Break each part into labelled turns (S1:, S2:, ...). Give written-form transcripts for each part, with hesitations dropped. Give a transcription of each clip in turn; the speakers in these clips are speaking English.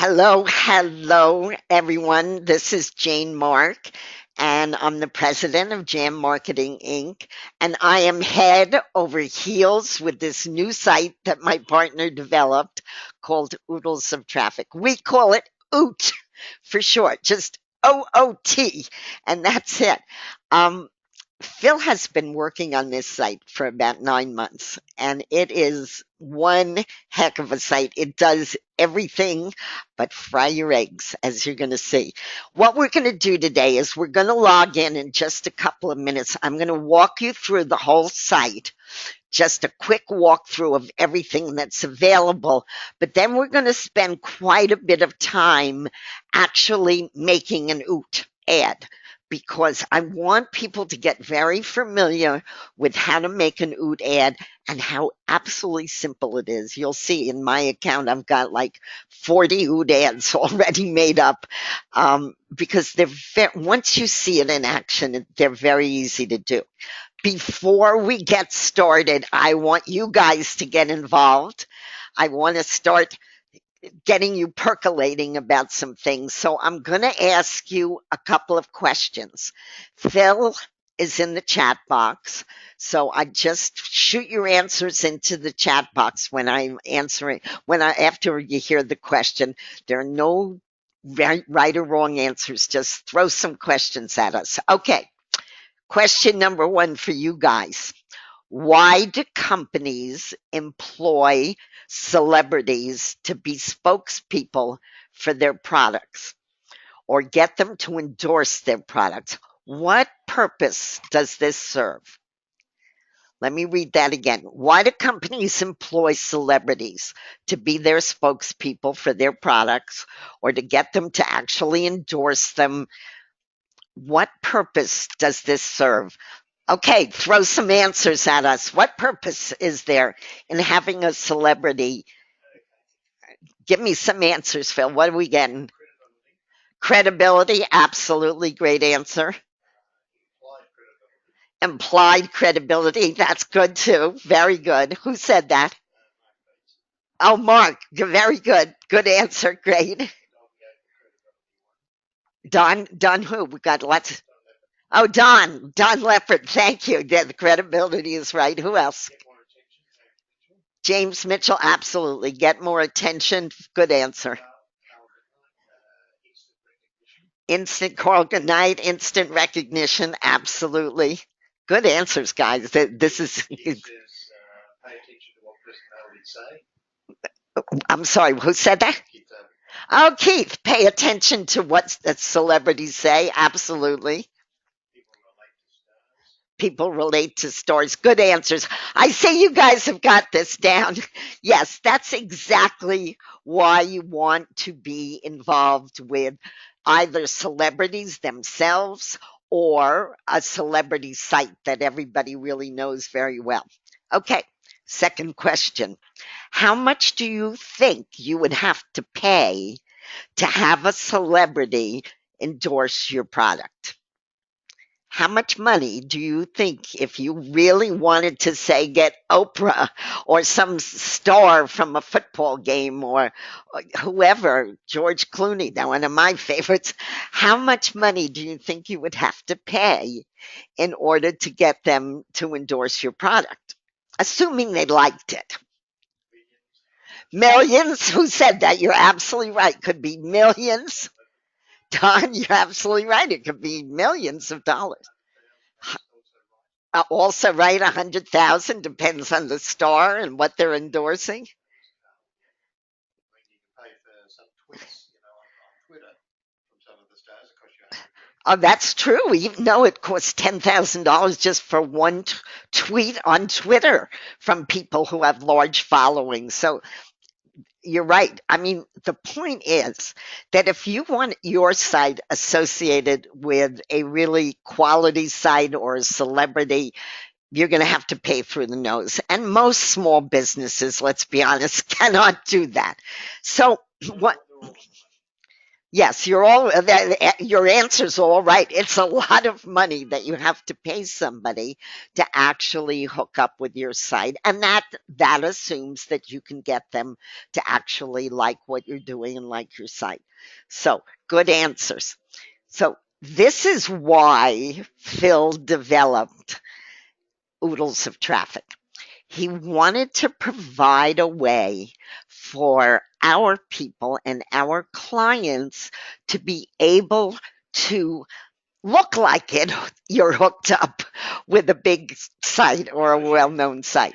S1: Hello, everyone. This is Jane Mark, and I'm the president of Jam Marketing Inc. And I am head over heels with this new site that my partner developed called Oodles of Traffic. We call it OOT for short, just OOT, and that's it. Um, Phil has been working on this site for about 9 months, and it is one heck of a site. It does everything but fry your eggs, as you're going to see. What we're going to do today is we're going to log in just a couple of minutes. I'm going to walk you through the whole site, just a quick walkthrough of everything that's available. But then we're going to spend quite a bit of time actually making an OOT ad because I want people to get very familiar with how to make an OOT ad and how absolutely simple it is. You'll see in my account, I've got like 40 OOT ads already made up because once you see it in action, they're very easy to do. Before we get started, I want you guys to get involved. I want to start getting you percolating about some things. So I'm going to ask you a couple of questions. Phil is in the chat box. So I just shoot your answers into the chat box when I'm answering, after you hear the question. There are no right or wrong answers. Just throw some questions at us. Okay. Question number one for you guys. Why do companies employ celebrities to be spokespeople for their products or get them to endorse their products? What purpose does this serve? Let me read that again. Why do companies employ celebrities to be their spokespeople for their products or to get them to actually endorse them? What purpose does this serve? Okay, throw some answers at us. What purpose is there in having a celebrity? Give me some answers, Phil. What are we getting? Credibility, absolutely great answer. Implied credibility, that's good too. Very good. Who said that? Oh, Mark, very good. Good answer. Great. Don who? We got lots. Oh, Don Leopard. Thank you. Yeah, the credibility is right. Who else? James Mitchell, absolutely. Get more attention. Good answer. Instant call goodnight, instant recognition, absolutely. Good answers, guys. This is, I'm sorry, who said that? Oh, Keith, pay attention to what the celebrities say. Absolutely. People relate to stars. Good answers. I say you guys have got this down. Yes, that's exactly why you want to be involved with either celebrities themselves or a celebrity site that everybody really knows very well. Okay, second question. How much do you think you would have to pay to have a celebrity endorse your product? How much money do you think if you really wanted to say get Oprah or some star from a football game or whoever, George Clooney, now one of my favorites, how much money do you think you would have to pay in order to get them to endorse your product? Assuming they liked it. Millions? Who said that? You're absolutely right. Could be millions. Don, you're absolutely right. It could be millions of dollars. Also, right, 100,000 depends on the star and what they're endorsing. Oh, that's true. Even though it costs $10,000 just for one tweet on Twitter from people who have large followings. So you're right. I mean, the point is that if you want your site associated with a really quality site or a celebrity, you're going to have to pay through the nose. And most small businesses, let's be honest, cannot do that. So, what? Yes, your answer's all right. It's a lot of money that you have to pay somebody to actually hook up with your site, and that assumes that you can get them to actually like what you're doing and like your site. So, good answers. So, this is why Phil developed Oodles of Traffic. He wanted to provide a way for our people and our clients to be able to look like it you're hooked up with a big site or a well-known site.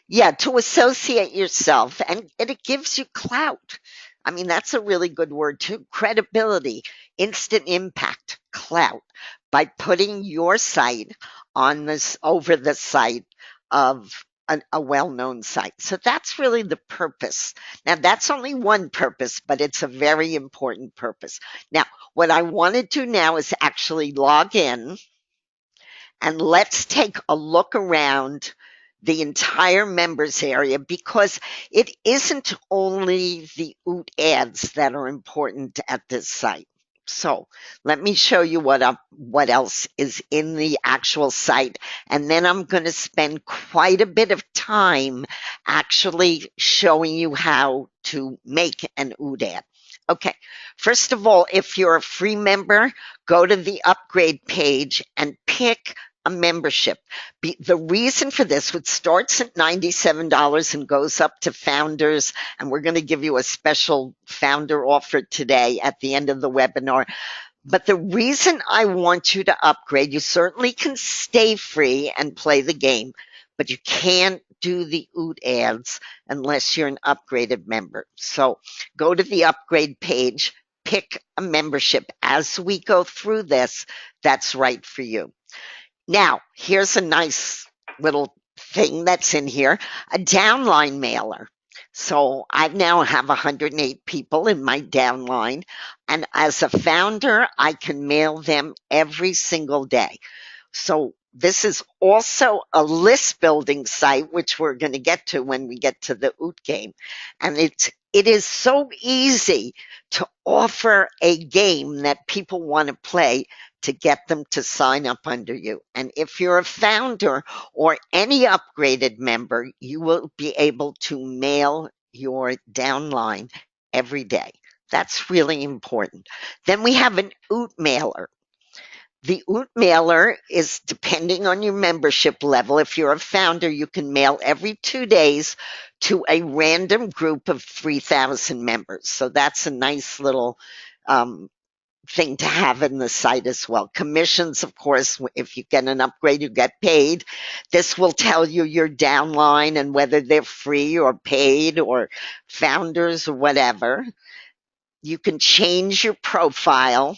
S1: Yeah, to associate yourself, and it gives you clout. I mean, that's a really good word too. Credibility, instant impact, clout, by putting your site on this over the site of a well-known site. So that's really the purpose. Now, that's only one purpose, but it's a very important purpose. Now, what I want to do now is actually log in, and let's take a look around the entire members area, because it isn't only the OOT ads that are important at this site. So let me show you what else is in the actual site, and then I'm going to spend quite a bit of time actually showing you how to make an OOT ad. Okay, first of all, if you're a free member, go to the upgrade page and pick a membership. The reason for this, which starts at $97 and goes up to founders, and we're going to give you a special founder offer today at the end of the webinar. But the reason I want you to upgrade, you certainly can stay free and play the game, but you can't do the OOT ads unless you're an upgraded member. So go to the upgrade page, pick a membership. As we go through this, that's right for you. Now, here's a nice little thing that's in here, a downline mailer. So I now have 108 people in my downline, and as a founder, I can mail them every single day. So this is also a list building site, which we're going to get to when we get to the OOT game. And it is so easy to offer a game that people want to play to get them to sign up under you. And if you're a founder or any upgraded member, you will be able to mail your downline every day. That's really important. Then we have an OOT mailer. The OOT mailer is depending on your membership level. If you're a founder, you can mail every 2 days to a random group of 3,000 members. So that's a nice little thing to have in the site as well. Commissions, of course, if you get an upgrade, you get paid. This will tell you your downline and whether they're free or paid or founders or whatever. You can change your profile.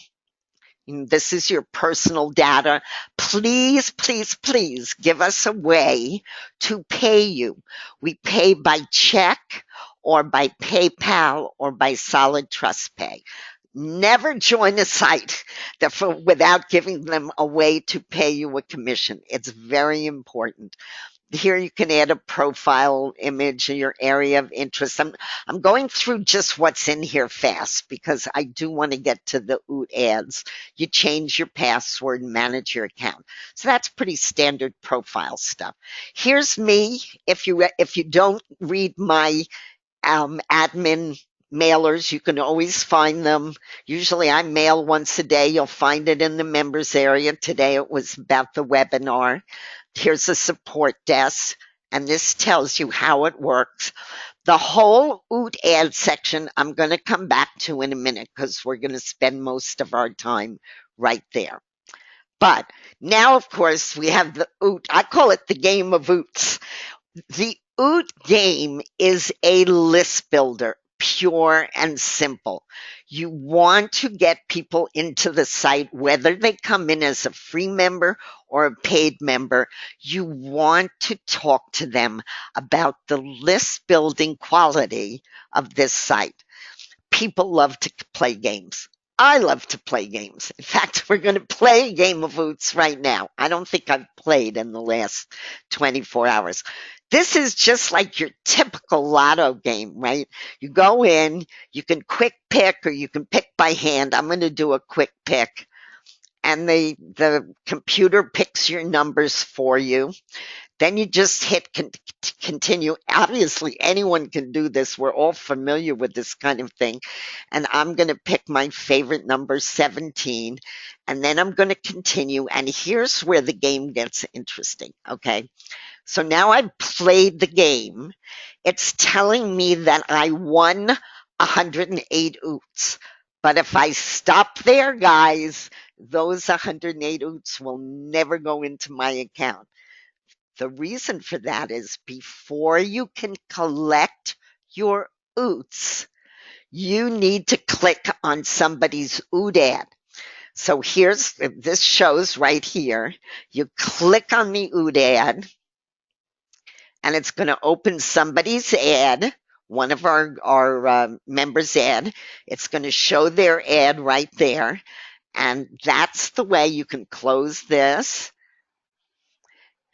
S1: This is your personal data. Please, please, please give us a way to pay you. We pay by check or by PayPal or by Solid Trust Pay. Never join a site without giving them a way to pay you a commission. It's very important. Here you can add a profile image in your area of interest. I'm going through just what's in here fast because I do want to get to the OOT ads. You change your password and manage your account. So that's pretty standard profile stuff. Here's me. If you don't read my admin mailers, you can always find them. Usually I mail once a day. You'll find it in the members area. Today it was about the webinar. Here's a support desk, and this tells you how it works. The whole OOT ad section I'm going to come back to in a minute because we're going to spend most of our time right there. But now, of course, we have the OOT. I call it the game of OOTs. The OOT game is a list builder, pure and simple. You want to get people into the site, whether they come in as a free member or a paid member. You want to talk to them about the list building quality of this site. People love to play games. I love to play games. In fact, we're going to play a game of OOTs right now. I don't think I've played in the last 24 hours. this is just like your typical lotto game, right? You go in, you can quick pick or you can pick by hand. I'm going to do a quick pick, and the computer picks your numbers for you. Then you just hit continue. Obviously, anyone can do this. We're all familiar with this kind of thing. And I'm going to pick my favorite number, 17. And then I'm going to continue. And here's where the game gets interesting. Okay. So now I've played the game. It's telling me that I won 108 oots. But if I stop there, guys, those 108 oots will never go into my account. The reason for that is before you can collect your oots, you need to click on somebody's oot ad. So this shows right here. You click on the oot ad, and it's going to open somebody's ad, one of our members' ad. It's going to show their ad right there. And that's the way you can close this.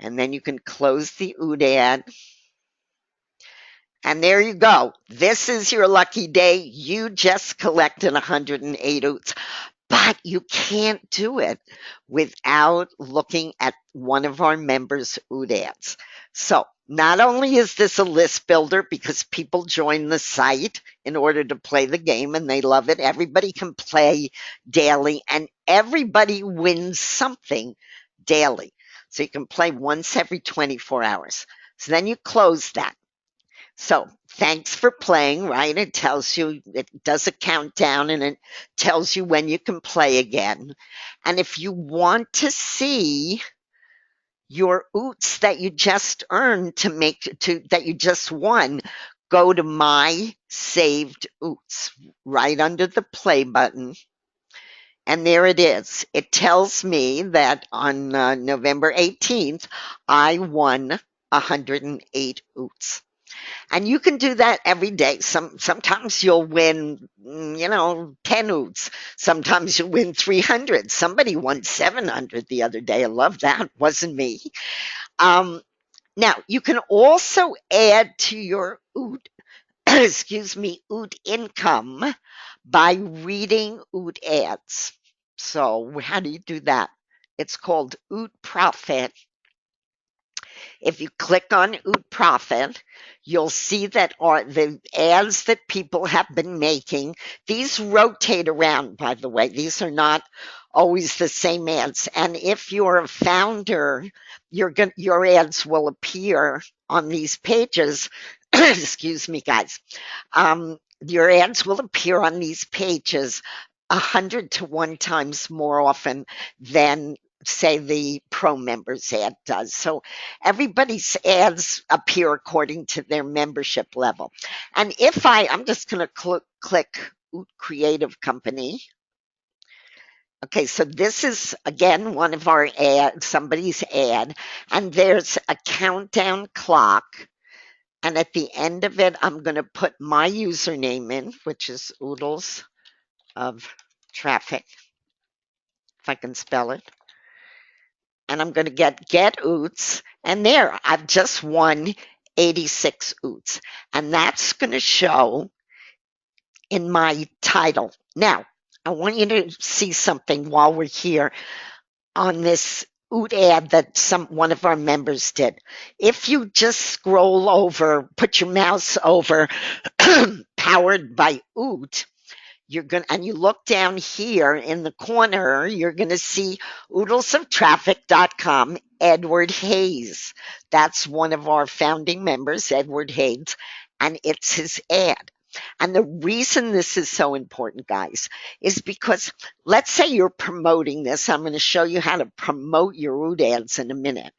S1: And then you can close the oot ad. And there you go. This is your lucky day. You just collected 108 oots. But you can't do it without looking at one of our members' oot ads. So not only is this a list builder because people join the site in order to play the game and they love it, everybody can play daily and everybody wins something daily. So you can play once every 24 hours. So then you close that. So thanks for playing, right? It tells you, it does a countdown and it tells you when you can play again. And if you want to see your oots that you just earned that you just won, go to my saved oots right under the play button. And there it is. It tells me that on November 18th, I won 108 oots. And you can do that every day. Sometimes you'll win, 10 oots. Sometimes you'll win 300. Somebody won 700 the other day. I love that. Wasn't me. Now, you can also add to your oot, excuse me, oot income by reading oot ads. So how do you do that? It's called Oot Profit. If you click on Oot Profit, you'll see that the ads that people have been making, these rotate around, by the way. These are not always the same ads. And if you're a founder, your ads will appear on these pages. Excuse me, guys. Your ads will appear on these pages 100 to 1 times more often than say the pro members ad does. So everybody's ads appear according to their membership level. And if I'm just going to click Creative Company. Okay, so this is again one of our ads, somebody's ad, and there's a countdown clock. And at the end of it, I'm going to put my username in, which is Oodles of Traffic, if I can spell it. And I'm going to get oots. And there, I've just won 86 oots. And that's going to show in my title. Now, I want you to see something while we're here on this oot ad that one of our members did. If you just scroll over, put your mouse over powered by oot, and you look down here in the corner, you're going to see oodlesoftraffic.com, Edward Hayes. That's one of our founding members, Edward Hayes, and it's his ad. And the reason this is so important, guys, is because let's say you're promoting this. I'm going to show you how to promote your oot ads in a minute.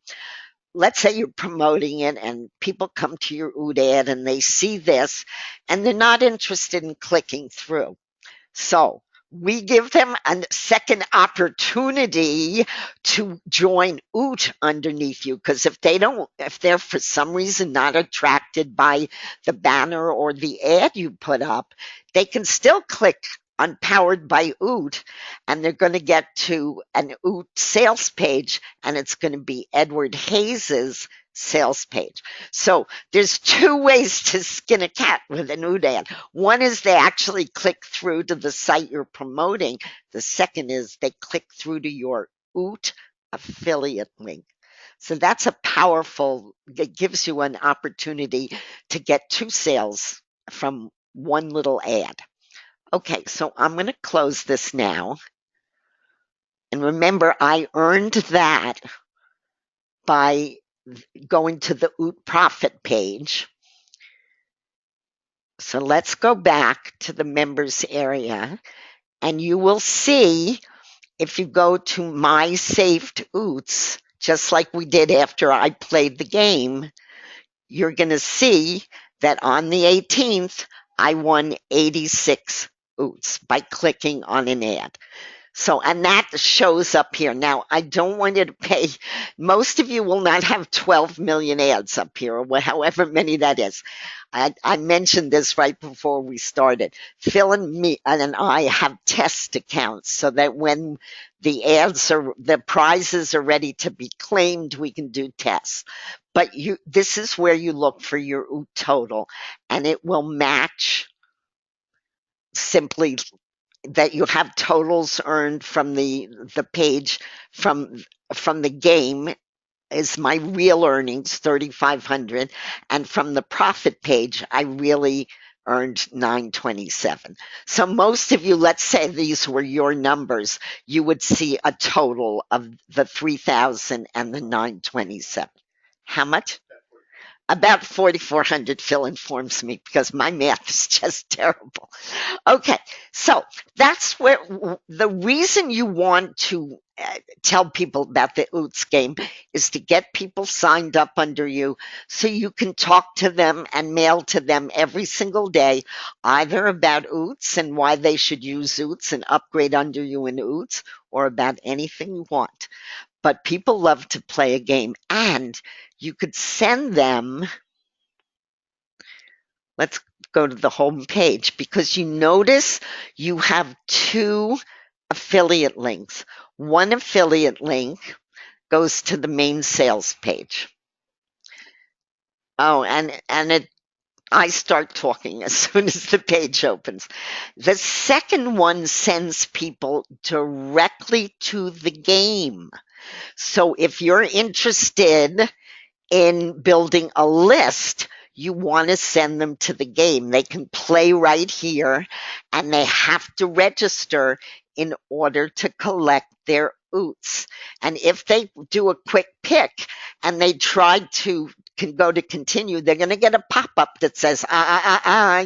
S1: Let's say you're promoting it and people come to your oot ad and they see this and they're not interested in clicking through. So we give them a second opportunity to join oot underneath you, because if they're for some reason not attracted by the banner or the ad you put up, they can still click on Powered by Oot, and they're going to get to an Oot sales page, and it's going to be Edward Hayes's sales page. So there's two ways to skin a cat with an Oot ad. One is they actually click through to the site you're promoting. The second is they click through to your Oot affiliate link. So that's a powerful, it gives you an opportunity to get two sales from one little ad. Okay, so I'm going to close this now. And remember, I earned that by going to the Oot Profit page. So let's go back to the members area, and you will see if you go to My Saved Oots, just like we did after I played the game, you're going to see that on the 18th, I won 86 Oots by clicking on an ad. So, and that shows up here. Now, I don't want you to pay, most of you will not have 12 million ads up here, or however many that is. I mentioned this right before we started. Phil and me and I have test accounts so that when the prizes are ready to be claimed, we can do tests. But this is where you look for your OOT total, and it will match simply that you have totals earned from the page from the game is my real earnings 3,500, and from the profit page I really earned 927. So most of you, let's say these were your numbers, you would see a total of the 3,000 and the 927. How much? About 4,400, Phil informs me, because my math is just terrible. Okay, so that's where the reason you want to tell people about the OOTS game is to get people signed up under you so you can talk to them and mail to them every single day, either about OOTS and why they should use OOTS and upgrade under you in OOTS, or about anything you want. But people love to play a game, and you could send them. Let's go to the home page, because you notice you have two affiliate links. One affiliate link goes to the main sales page. Oh, and I start talking as soon as the page opens. The second one sends people directly to the game. So if you're interested in building a list, you want to send them to the game. They can play right here, and they have to register in order to collect their OOTs. And if they do a quick pick and they try to can go to continue, they're going to get a pop-up that says,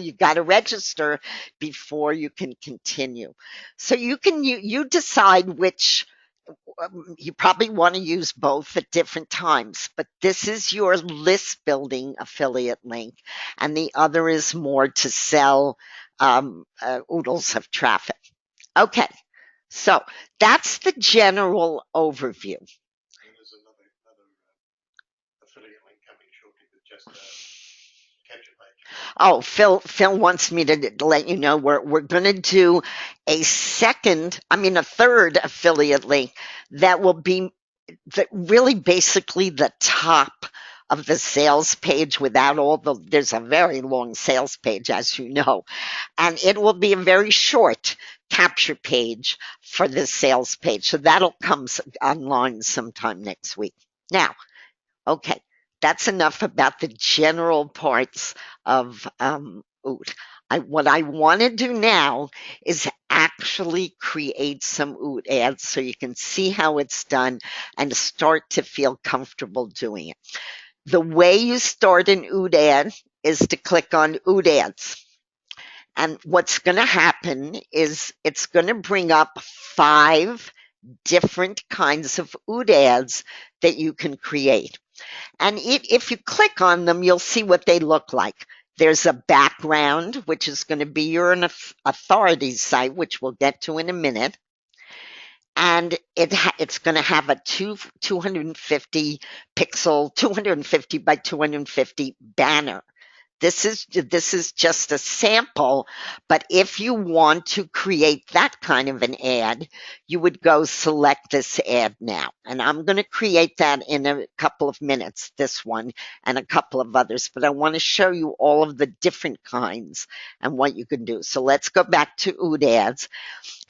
S1: you got to register before you can continue. So you decide which. You probably want to use both at different times, but this is your list building affiliate link, and the other is more to sell oodles of traffic. Okay, so that's the general overview. Oh, Phil wants me to let you know we're going to do a third affiliate link that will be really basically the top of the sales page without there's a very long sales page, as you know, and it will be a very short capture page for the sales page. So that'll come online sometime next week. Now, okay, that's enough about the general parts of OOT. What I want to do now is actually create some OOT ads so you can see how it's done and start to feel comfortable doing it. The way you start an OOT ad is to click on OOT ads. And what's going to happen is it's going to bring up 5 different kinds of OOT ads that you can create. And if you click on them, you'll see what they look like. There's a background, which is going to be your authority site, which we'll get to in a minute. And it's going to have a 250 pixel, 250 by 250 banner This is just a sample, but if you want to create that kind of an ad, you would go select this ad now. And I'm going to create that in a couple of minutes, this one and a couple of others, but I want to show you all of the different kinds and what you can do. So let's go back to Ood ads.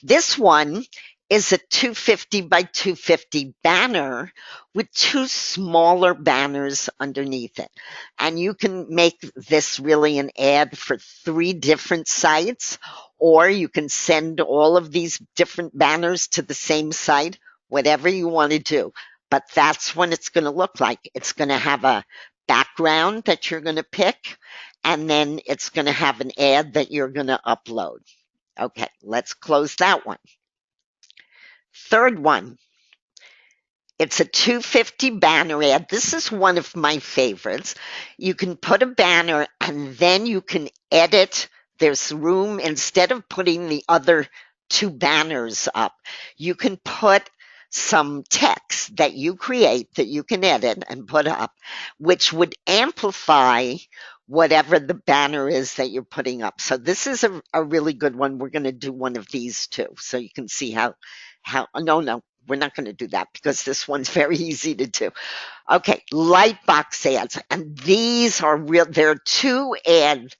S1: This one is a 250 by 250 banner with two smaller banners underneath it. And you can make this really an ad for three different sites, or you can send all of these different banners to the same site, whatever you want to do. But that's what it's going to look like. It's going to have a background that you're going to pick, and then it's going to have an ad that you're going to upload. Okay, let's close that one. Third one, it's a 250 banner ad. This is one of my favorites. You can put a banner and then you can edit. There's room, instead of putting the other two banners up, you can put some text that you create that you can edit and put up, which would amplify whatever the banner is that you're putting up. So this is a really good one. We're going to do one of these too, so you can see how, no, we're not going to do that because this one's very easy to do. Okay, light box ads. And these are real, there are two ad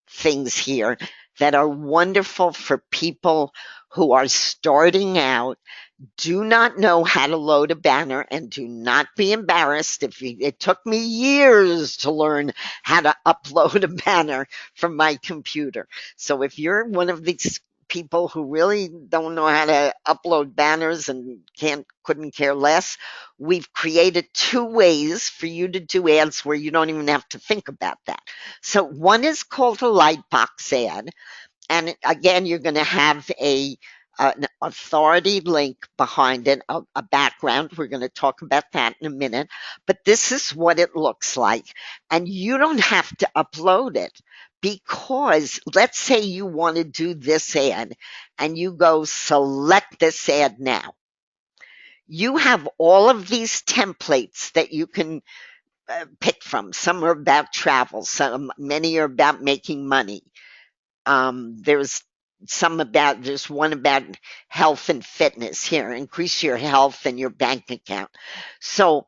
S1: things here that are wonderful for people who are starting out, do not know how to load a banner, and do not be embarrassed. It took me years to learn how to upload a banner from my computer. So if you're one of these people who really don't know how to upload banners and couldn't care less, we've created two ways for you to do ads where you don't even have to think about that. So one is called a light box ad. And again, you're going to have an authority link behind it, a background. We're going to talk about that in a minute. But this is what it looks like. And you don't have to upload it, because let's say you want to do this ad and you go select this ad now. You have all of these templates that you can pick from. Some are about travel, many are about making money. There's one about health and fitness here, increase your health and your bank account. So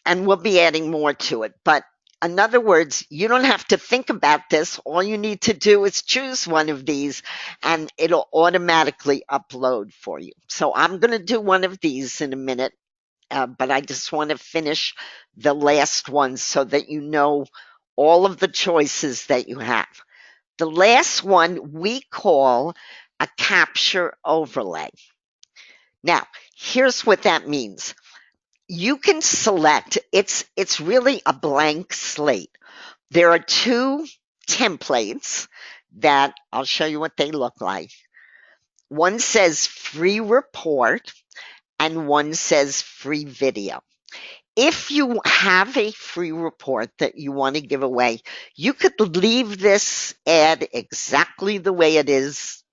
S1: and we'll be adding more to it. But in other words, you don't have to think about this. All you need to do is choose one of these and it'll automatically upload for you. So I'm going to do one of these in a minute, but I just want to finish the last one so that you know all of the choices that you have. The last one we call a capture overlay. Now, here's what that means. You can select, it's really a blank slate. There are two templates that I'll show you what they look like. One says free report and one says free video. If you have a free report that you want to give away, you could leave this ad exactly the way it is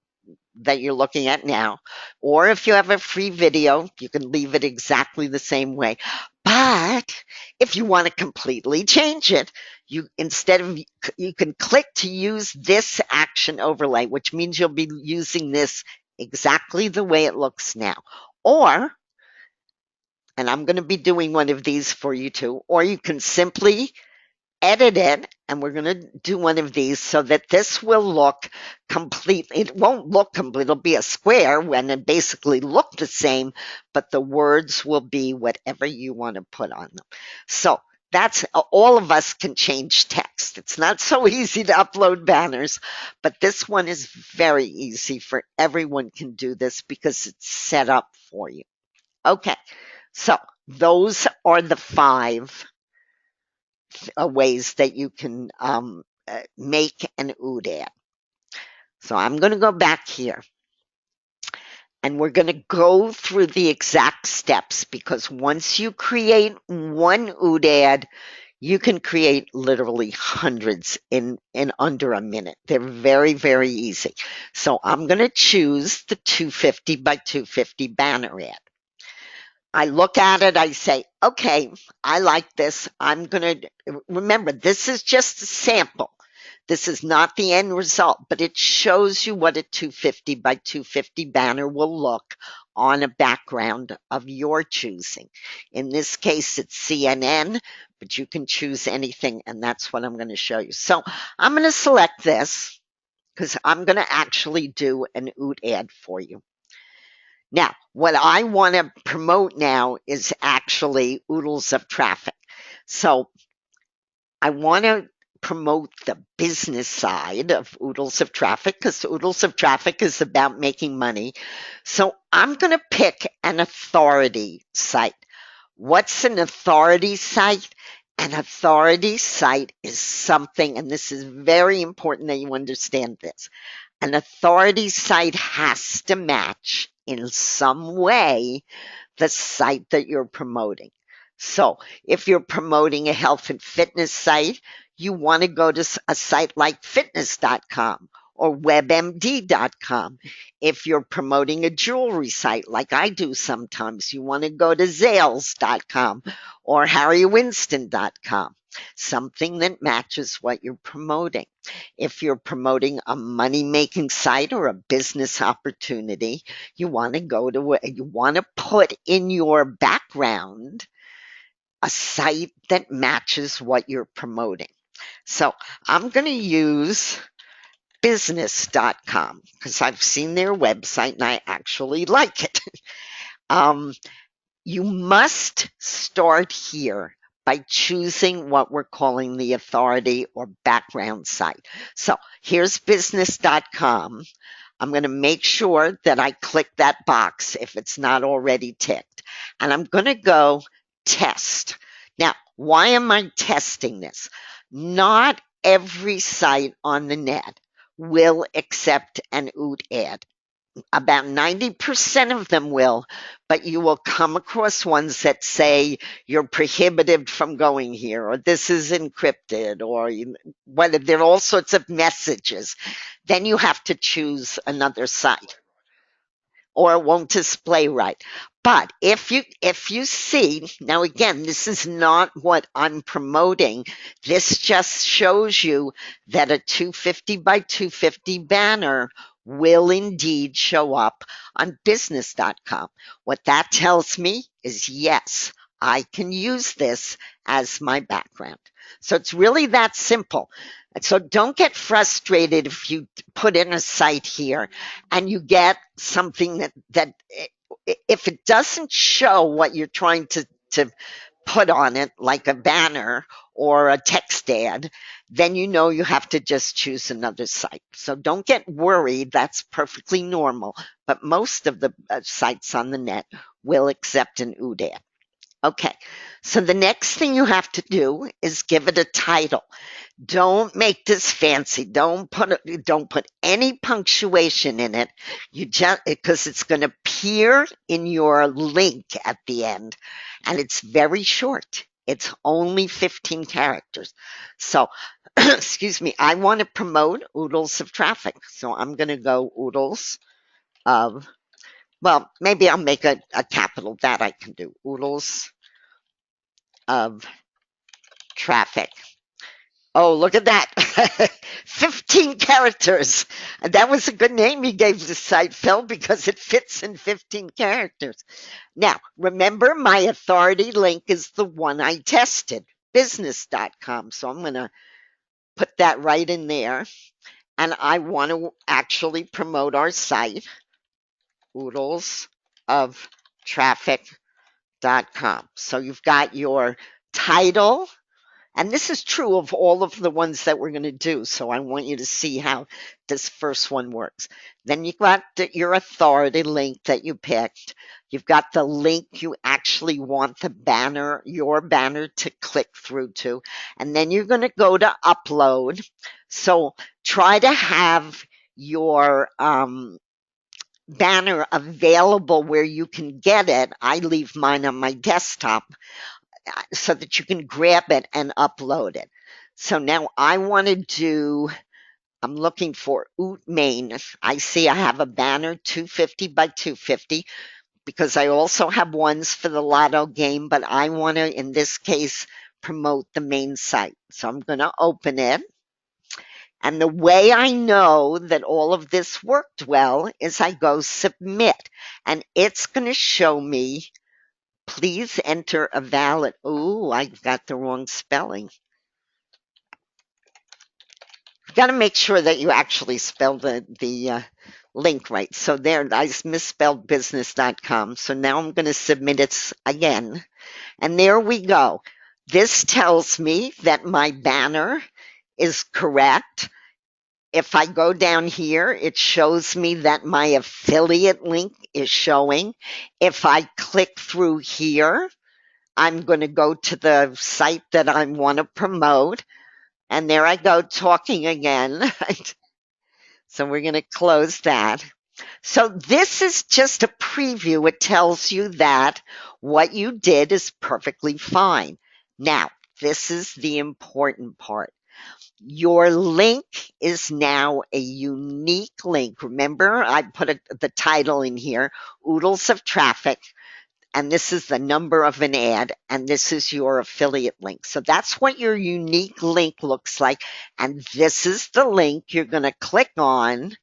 S1: that you're looking at now. Or if you have a free video, you can leave it exactly the same way. But if you want to completely change it, you can click to use this action overlay, which means you'll be using this exactly the way it looks now. Or, and I'm going to be doing one of these for you too, or you can simply edit it, and we're going to do one of these so that this will look complete. It won't look complete. It'll be a square when it basically look the same, but the words will be whatever you want to put on them. So that's all of us can change text. It's not so easy to upload banners, but this one is very easy for everyone can do this because it's set up for you. Okay, so those are the 5 ways that you can make an Ood ad. So I'm going to go back here and we're going to go through the exact steps, because once you create one Ood ad, you can create literally hundreds in under a minute. They're very, very easy. So I'm going to choose the 250 by 250 banner ad. I look at it, I say, okay, I like this. I'm going to remember this is just a sample. This is not the end result, but it shows you what a 250 by 250 banner will look on a background of your choosing. In this case, it's CNN, but you can choose anything, and that's what I'm going to show you. So I'm going to select this because I'm going to actually do an Oot ad for you. Now, what I want to promote now is actually oodles of traffic. So I want to promote the business side of oodles of traffic because oodles of traffic is about making money. So I'm going to pick an authority site. What's an authority site? An authority site is something, and this is very important that you understand this. An authority site has to match in some way the site that you're promoting. So if you're promoting a health and fitness site, you want to go to a site like fitness.com or webmd.com. If you're promoting a jewelry site like I do sometimes, you want to go to zales.com or harrywinston.com, something that matches what you're promoting. If you're promoting a money making site or a business opportunity, you want to go to where you want to put in your background a site that matches what you're promoting. So I'm going to use business.com because I've seen their website and I actually like it. um, you must start here by choosing what we're calling the authority or background site. So here's business.com. I'm going to make sure that I click that box if it's not already ticked. And I'm going to go test. Now, why am I testing this? Not every site on the net will accept an OOT ad. About 90% of them will, but you will come across ones that say you're prohibited from going here, or this is encrypted, or whether there are all sorts of messages. Then you have to choose another site or it won't display right. But if you see, now again, this is not what I'm promoting. This just shows you that a 250 by 250 banner will indeed show up on business.com. What that tells me is yes, I can use this as my background. So it's really that simple. So don't get frustrated if you put in a site here and you get something that if it doesn't show what you're trying to put on it, like a banner or a text ad, then you know you have to just choose another site. So don't get worried. That's perfectly normal. But most of the sites on the net will accept an OOD ad. Okay, so the next thing you have to do is give it a title. Don't make this fancy. Don't put any punctuation in it. You just because it's going to appear in your link at the end, and it's very short. It's only 15 characters. So, excuse me. I want to promote oodles of traffic, so I'm going to go oodles of. Well, maybe I'll make a capital that I can do. Oodles of traffic. Oh, look at that. 15 characters. And that was a good name you gave the site, Phil, because it fits in 15 characters. Now, remember, my authority link is the one I tested, business.com. So I'm going to put that right in there. And I want to actually promote our site, oodles of traffic.com. So you've got your title. And this is true of all of the ones that we're going to do. So I want you to see how this first one works. Then you've got your authority link that you picked. You've got the link you actually want the banner, your banner to click through to. And then you're going to go to upload. So try to have your banner available where you can get it. I leave mine on my desktop so that you can grab it and upload it. So now I want to do, I'm looking for Oot Main. I see I have a banner 250 by 250 because I also have ones for the lotto game, but I want to, in this case, promote the main site. So I'm going to open it. And the way I know that all of this worked well is I go submit, and it's going to show me, please enter a valid. Oh, I got the wrong spelling. You got to make sure that you actually spell the link right. So there, I misspelled business.com. So now I'm going to submit it again. And there we go. This tells me that my banner is correct. If I go down here, it shows me that my affiliate link is showing. If I click through here, I'm going to go to the site that I want to promote. And there I go talking again. So we're going to close that. So this is just a preview. It tells you that what you did is perfectly fine. Now, this is the important part. Your link is now a unique link. Remember, I put the title in here, Oodles of Traffic, and this is the number of an ad, and this is your affiliate link. So that's what your unique link looks like, and this is the link you're going to click on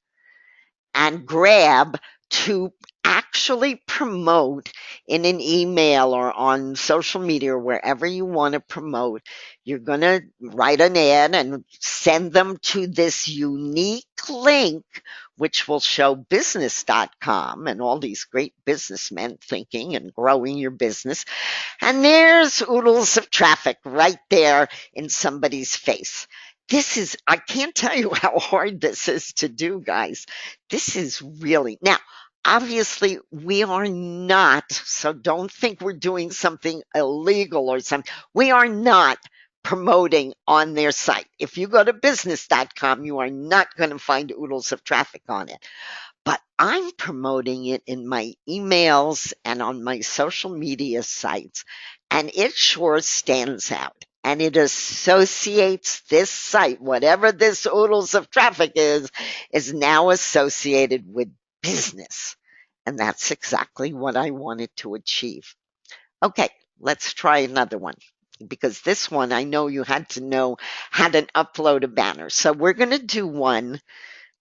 S1: and grab to actually promote in an email or on social media or wherever you want to promote. You're going to write an ad and send them to this unique link, which will show business.com and all these great businessmen thinking and growing your business. And there's oodles of traffic right there in somebody's face. This is, I can't tell you how hard this is to do, guys. This is really, now, obviously, we are not, so don't think we're doing something illegal or something. We are not promoting on their site. If you go to business.com, you are not going to find oodles of traffic on it. But I'm promoting it in my emails and on my social media sites, and it sure stands out. And it associates this site, whatever this oodles of traffic is now associated with business. And that's exactly what I wanted to achieve. Okay, let's try another one, because this one I know you had to know how to upload a banner. So we're going to do one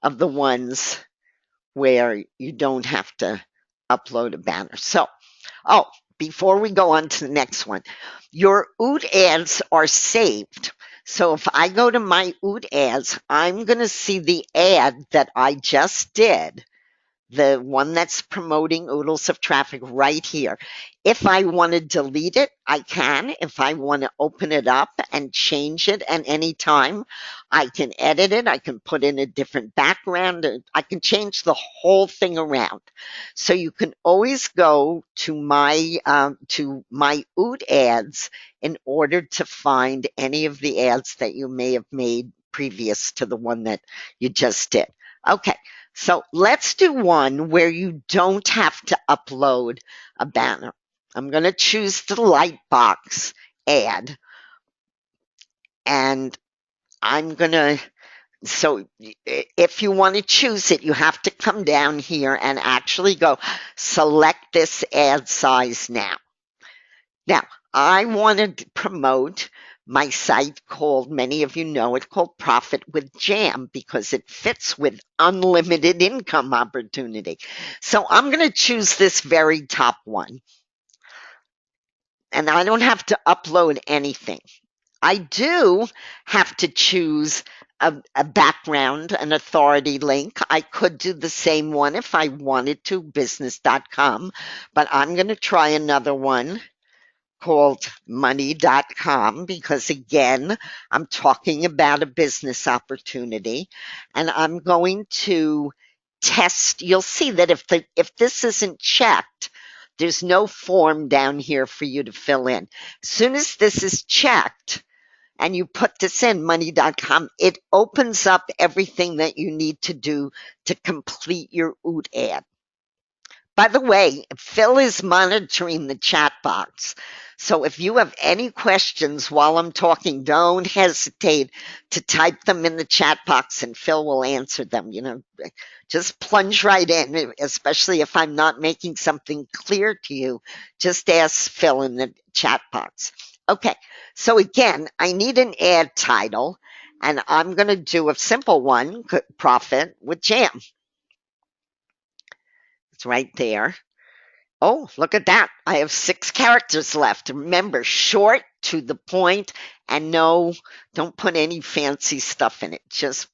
S1: of the ones where you don't have to upload a banner. So, before we go on to the next one, your Ood ads are saved. So if I go to my Ood ads, I'm going to see the ad that I just did, the one that's promoting oodles of traffic right here. If I want to delete it, I can. If I want to open it up and change it at any time, I can edit it. I can put in a different background. I can change the whole thing around. So you can always go to my Ood ads in order to find any of the ads that you may have made previous to the one that you just did. Okay. So let's do one where you don't have to upload a banner. I'm going to choose the Lightbox ad, and I'm going to, so if you want to choose it, you have to come down here and actually go select this ad size now. Now, I want to promote my site called, many of you know it, called Profit with Jam, because it fits with unlimited income opportunity. So I'm going to choose this very top one. And I don't have to upload anything. I do have to choose a background, an authority link. I could do the same one if I wanted to, business.com, but I'm going to try another one called money.com, because again, I'm talking about a business opportunity, and I'm going to test. You'll see that if this isn't checked, there's no form down here for you to fill in. As soon as this is checked and you put this in, money.com, it opens up everything that you need to do to complete your Ood ad. By the way, Phil is monitoring the chat box. So if you have any questions while I'm talking, don't hesitate to type them in the chat box and Phil will answer them. Just plunge right in, especially if I'm not making something clear to you. Just ask Phil in the chat box. Okay, so again, I need an ad title, and I'm going to do a simple one, Profit with Jam. It's right there. Oh, look at that. I have 6 characters left. Remember, short, to the point, and no, don't put any fancy stuff in it. Just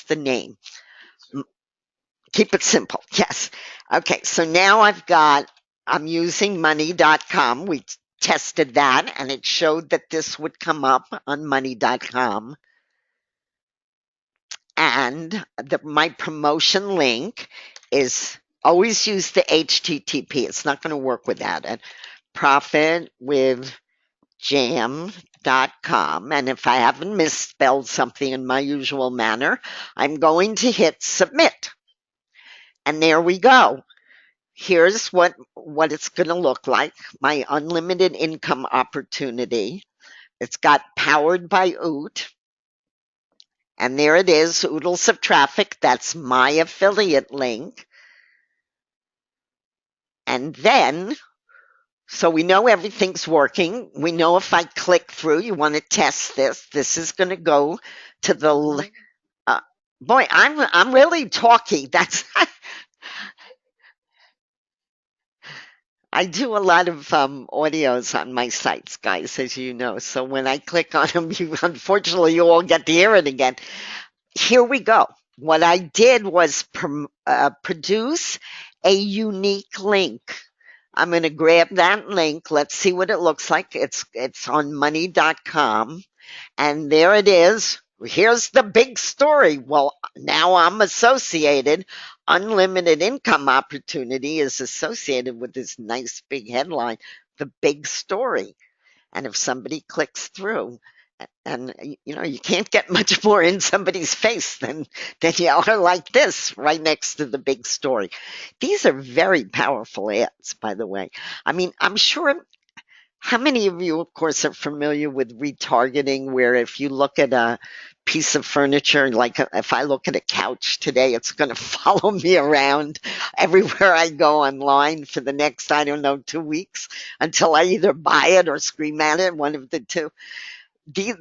S1: the name. Keep it simple. Yes. Okay, so now I'm using money.com. We tested that and it showed that this would come up on money.com. And my promotion link is always use the HTTP. It's not going to work without it. Profitwithjam.com. And if I haven't misspelled something in my usual manner, I'm going to hit submit. And there we go. Here's what it's going to look like. My unlimited income opportunity. It's got powered by Oot. And there it is, Oodles of Traffic. That's my affiliate link. And then, so we know everything's working. We know if I click through, you want to test this. This is going to go to the. Boy, I'm really talky. That's. I do a lot of audios on my sites, guys, as you know. So when I click on them, unfortunately, you all get to hear it again. Here we go. What I did was produce a unique link. I'm going to grab that link. Let's see what it looks like. It's on money.com. And there it is. Here's the big story. Well, now I'm associated. Unlimited income opportunity is associated with this nice big headline, the big story. And if somebody clicks through, and you can't get much more in somebody's face than you are like this right next to the big story. These are very powerful ads, by the way. I mean, I'm sure. How many of you, of course, are familiar with retargeting, where if you look at a piece of furniture, like if I look at a couch today, it's going to follow me around everywhere I go online for the next, I don't know, 2 weeks until I either buy it or scream at it, one of the two. The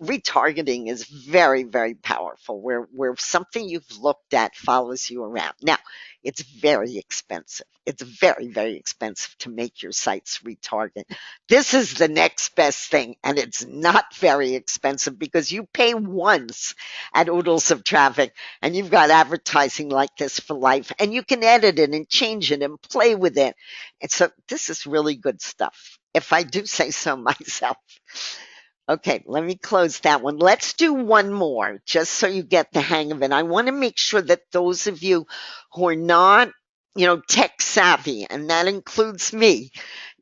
S1: retargeting is very, very powerful, where something you've looked at follows you around. Now, it's very expensive. It's very, very expensive to make your sites retarget. This is the next best thing, and it's not very expensive because you pay once at Oodles of Traffic, and you've got advertising like this for life, and you can edit it and change it and play with it. And so this is really good stuff, if I do say so myself. Okay, let me close that one. Let's do one more just so you get the hang of it. I want to make sure that those of you who are not, tech savvy, and that includes me,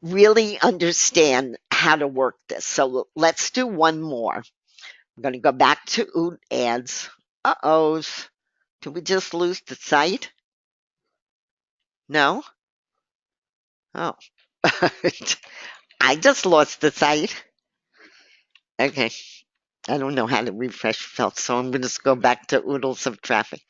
S1: really understand how to work this. So let's do one more. I'm going to go back to Oot ads. Uh-oh. Did we just lose the site? No? Oh. I just lost the site. Okay. I don't know how to refresh felt, so I'm going to just go back to Oodles of Traffic.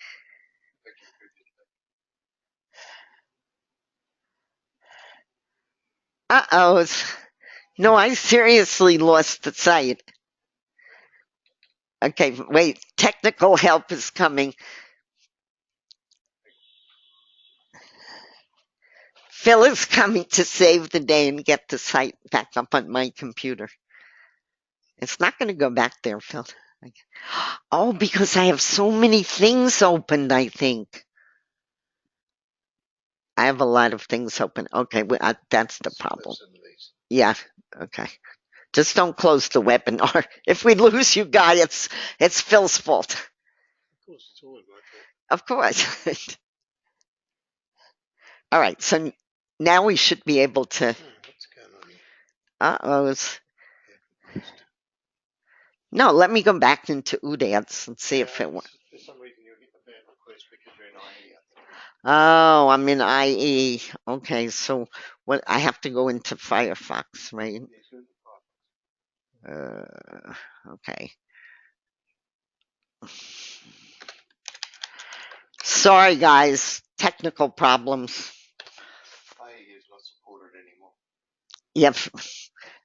S1: Uh-oh. No, I seriously lost the site. Okay, wait. Technical help is coming. Phil is coming to save the day and get the site back up on my computer. It's not going to go back there, Phil. Oh, because I have so many things opened, I think. I have a lot of things open. Okay, well, that's the problem. Yeah, okay. Just don't close the webinar. If we lose you, Guy, it's Phil's fault. Of course, it's always my fault. Of course. All right, so now we should be able to. What's going on here? Uh-oh. No, let me go back into Oodles and see if it works. For some reason, you'll get the bad request because you're in Oh, I'm in IE. Okay, so what I have to go into Firefox, right? Okay. Sorry, guys. Technical problems. Yep.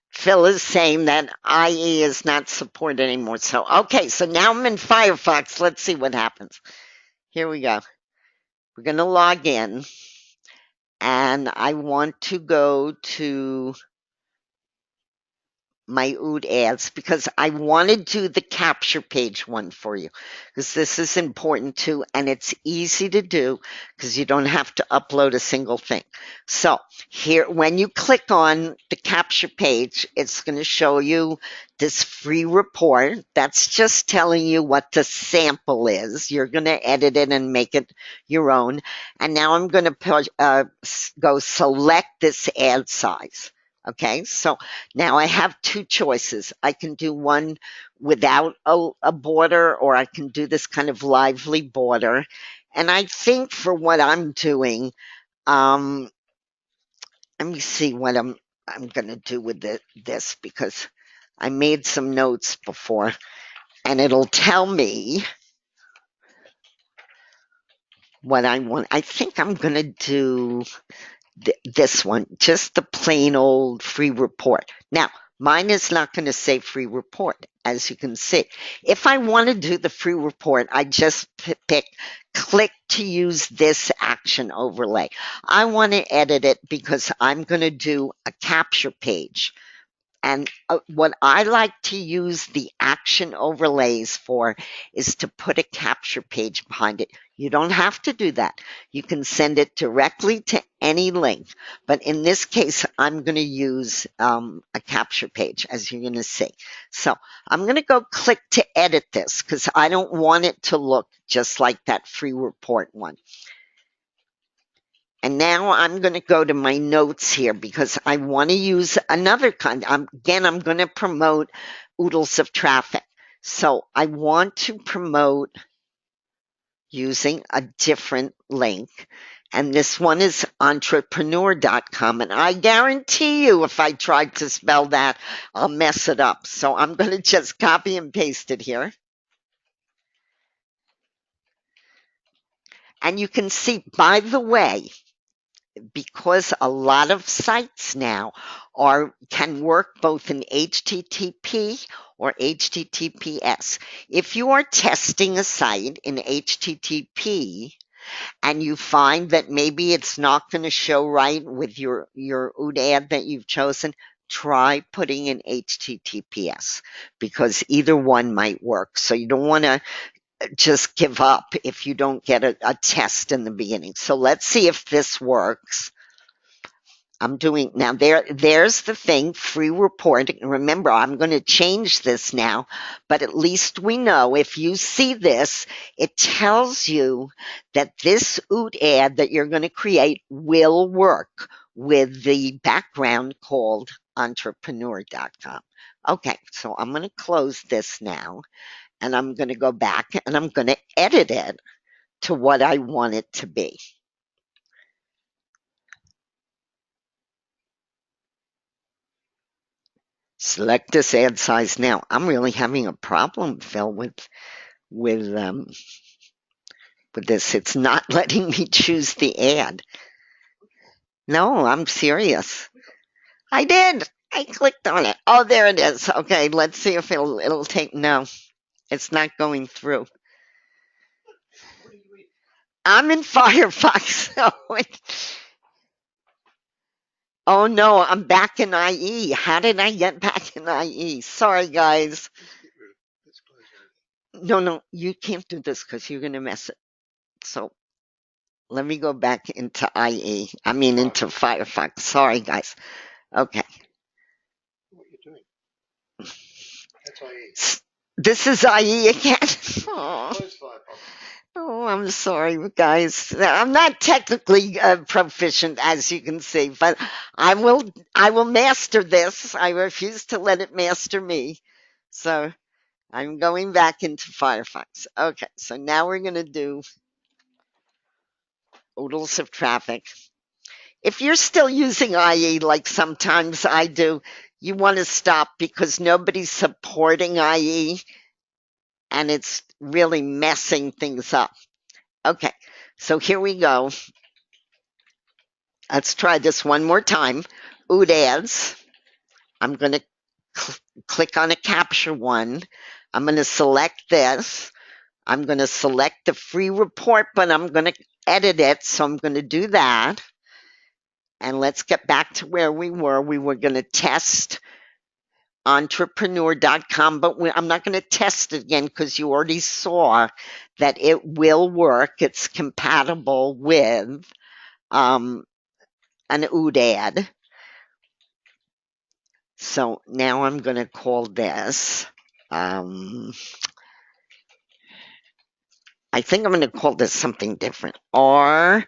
S1: Phil is saying that IE is not supported anymore. So, okay, so now I'm in Firefox. Let's see what happens. Here we go. We're going to log in, and I want to go to my Ood ads because I want to do the capture page one for you because this is important too, and it's easy to do because you don't have to upload a single thing. So here, when you click on the capture page, it's going to show you this free report. That's just telling you what the sample is. You're going to edit it and make it your own. And now I'm going to go select this ad size. Okay, so now I have two choices. I can do one without a border, or I can do this kind of lively border. And I think for what I'm doing, um, let me see what I'm going to do with this because I made some notes before, and it'll tell me what I want. I think I'm going to do this one, just the plain old free report. Now, mine is not going to say free report, as you can see. If I want to do the free report, I just pick click to use this action overlay. I want to edit it because I'm going to do a capture page. And what I like to use the action overlays for is to put a capture page behind it. You don't have to do that. You can send it directly to any link. But in this case, I'm going to use a capture page, as you're going to see. So I'm going to go click to edit this because I don't want it to look just like that free report one. And now I'm going to go to my notes here because I want to use another kind. Again, I'm going to promote Oodles of Traffic. So I want to promote using a different link. And this one is entrepreneur.com. And I guarantee you, if I tried to spell that, I'll mess it up. So I'm going to just copy and paste it here. And you can see, by the way, because a lot of sites now can work both in HTTP or HTTPS. If you are testing a site in HTTP and you find that maybe it's not going to show right with your Ood ad that you've chosen, try putting in HTTPS because either one might work. So you don't want to just give up if you don't get a test in the beginning. So let's see if this works. I'm doing now there's the thing, free reporting. Remember, I'm going to change this now, but at least we know if you see this, it tells you that this Ood ad that you're going to create will work with the background called entrepreneur.com. Okay, so I'm going to close this now and I'm going to go back and I'm going to edit it to what I want it to be. Select this ad size now. I'm really having a problem, Phil, with um, with this. It's not letting me choose the ad. No, I'm serious. I did. I clicked on it. Oh, there it is. Okay, let's see if it'll take. No, it's not going through. I'm in Firefox. Oh no, I'm back in IE. How did I get back in IE? Sorry, guys. No, you can't do this because you're gonna mess it. So let me go back into IE. I mean into Firefox. Sorry, guys. Okay. This is IE again. Oh. Oh, I'm sorry, guys. I'm not technically proficient, as you can see, but I will master this. I refuse to let it master me. So I'm going back into Firefox. Okay, so now we're going to do Oodles of traffic. If you're still using IE like sometimes I do, you want to stop because nobody's supporting IE and it's really messing things up. Okay, so here we go. Let's try this one more time. Oodles. I'm going to click on a capture one. I'm going to select this. I'm going to select the free report, but I'm going to edit it. So I'm going to do that. And let's get back to where we were. We were going to test entrepreneur.com, but I'm not going to test it again because you already saw that it will work. It's compatible with an Ood ad. So now I'm going to call this, I think I'm going to call this something different. Or,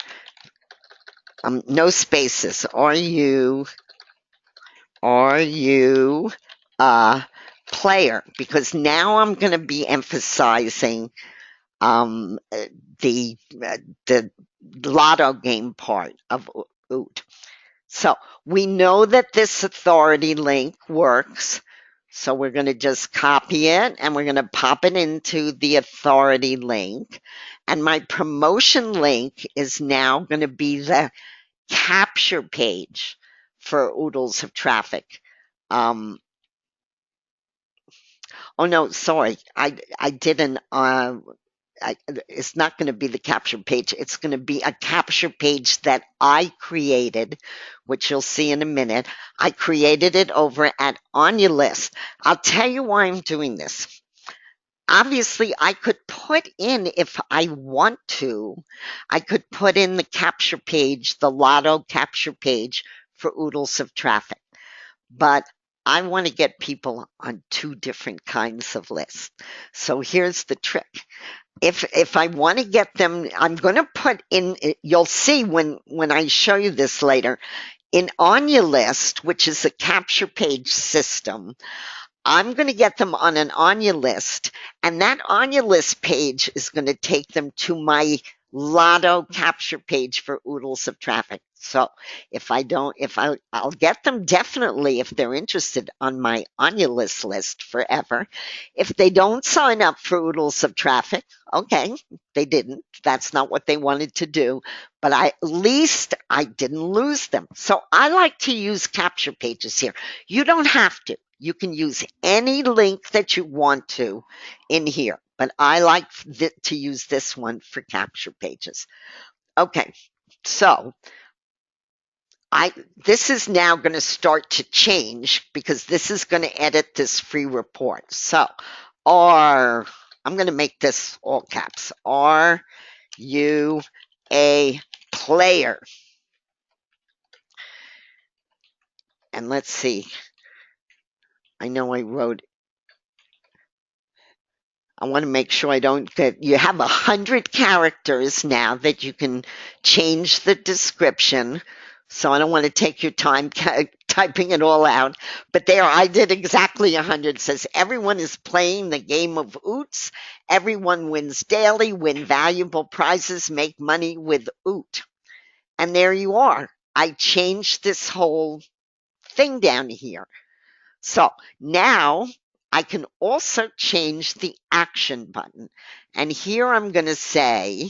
S1: no spaces. Are you a player? Because now I'm going to be emphasizing um, the the lotto game part of Oot. So we know that this authority link works. So we're going to just copy it and we're going to pop it into the authority link. And my promotion link is now going to be the capture page for Oodles of traffic. Um, oh no, sorry, I didn't. It's not going to be the capture page. It's going to be a capture page that I created, which you'll see in a minute. I created it over at On Your List. I'll tell you why I'm doing this. Obviously, I could put in, if I want to, I could put in the capture page, the lotto capture page for Oodles of traffic. But I want to get people on two different kinds of lists. So here's the trick. If I want to get them, I'm going to put in, you'll see when I show you this later, in On Your List, which is a capture page system, I'm going to get them on an On Your List, and that On Your List page is going to take them to my lotto capture page for Oodles of traffic. So I'll get them definitely if they're interested on my On Your list forever. If they don't sign up for Oodles of traffic, okay, they didn't. That's not what they wanted to do, but at least I didn't lose them. So I like to use capture pages here. You don't have to. You can use any link that you want to in here, but I like to use this one for capture pages. Okay, so this is now going to start to change because this is going to edit this free report. So, I'm going to make this all caps. Are you a player? And let's see. I know I wrote, I want to make sure I don't get, you have 100 characters now that you can change the description. So I don't want to take your time typing it all out. But there, I did exactly 100. It says everyone is playing the game of Oots. Everyone wins daily, win valuable prizes, make money with Oot. And there you are. I changed this whole thing down here. So now I can also change the action button. And here I'm going to say,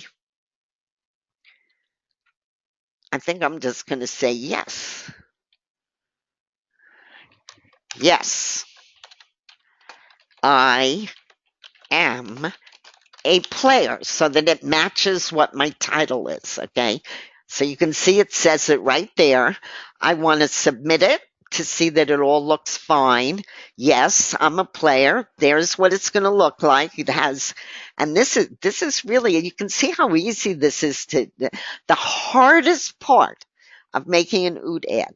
S1: I think I'm just going to say yes. Yes, I am a player so that it matches what my title is, okay? So you can see it says it right there. I want to submit it to see that it all looks fine. Yes, I'm a player. There's what it's going to look like. It has, and this is really, you can see how easy this is to, the hardest part of making an Ood ad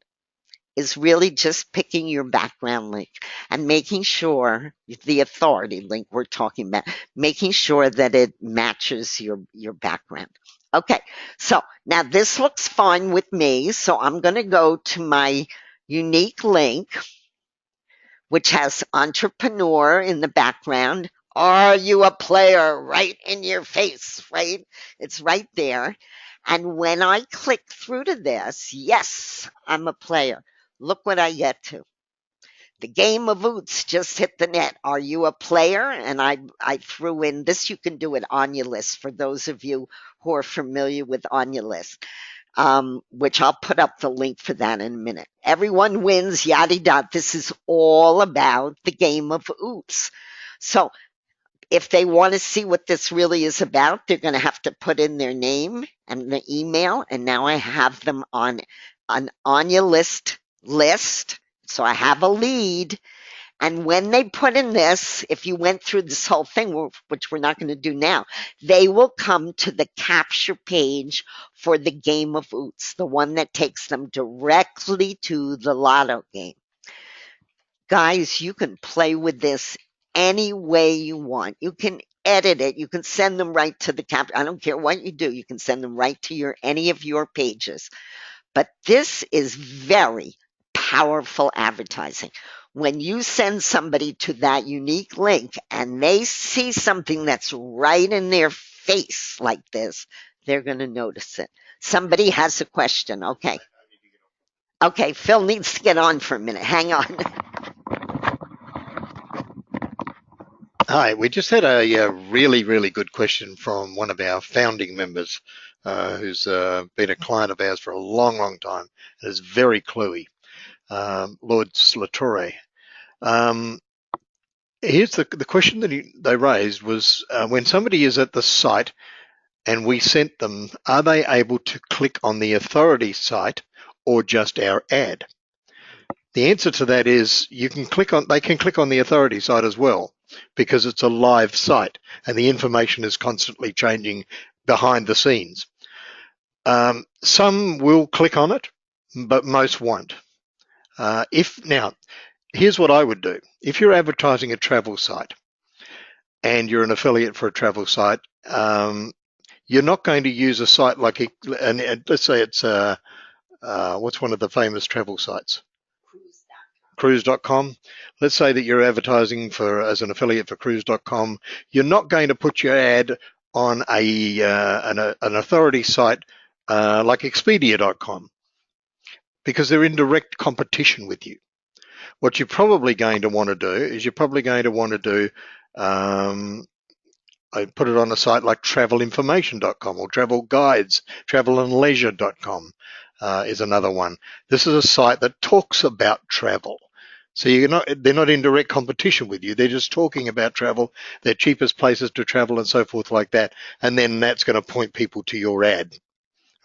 S1: is really just picking your background link and making sure the authority link we're talking about, making sure that it matches your background. Okay, so now this looks fine with me. So I'm going to go to my unique link, which has entrepreneur in the background. Are you a player? Right in your face, right? It's right there. And when I click through to this, yes, I'm a player. Look what I get to. The game of Oots just hit the net. Are you a player? And I threw in this. You can do it on your list for those of you who are familiar with on your list, which I'll put up the link for that in a minute. Everyone wins, yada yada. This is all about the game of Oots. So if they want to see what this really is about, they're going to have to put in their name and the email. And now I have them on an on your list. So I have a lead. And when they put in this, if you went through this whole thing, which we're not going to do now, they will come to the capture page for the game of Oots, the one that takes them directly to the lotto game. Guys, you can play with this any way you want. You can edit it. You can send them right to the cap. I don't care what you do. You can send them right to any of your pages. But this is very powerful advertising. When you send somebody to that unique link and they see something that's right in their face like this, they're going to notice it. Somebody has a question. Okay. Okay, Phil needs to get on for a minute. Hang on.
S2: Hi, we just had a really, really good question from one of our founding members who's been a client of ours for a long, long time and is very cluey, Lord Slatorre. Here's the question that they raised was when somebody is at the site and we sent them, are they able to click on the authority site or just our ad? The answer to that is they can click on the authority site as well because it's a live site and the information is constantly changing behind the scenes. Some will click on it, but most won't. Now, here's what I would do. If you're advertising a travel site and you're an affiliate for a travel site, you're not going to use a site like, and let's say it's what's one of the famous travel sites? Cruise.com. Let's say that you're advertising as an affiliate for Cruise.com. You're not going to put your ad on an authority site like Expedia.com because they're in direct competition with you. What you're probably going to want to do is I put it on a site like travelinformation.com or travel guides, travelandleisure.com is another one. This is a site that talks about travel. So they're not in direct competition with you. They're just talking about travel, their cheapest places to travel and so forth like that. And then that's going to point people to your ad,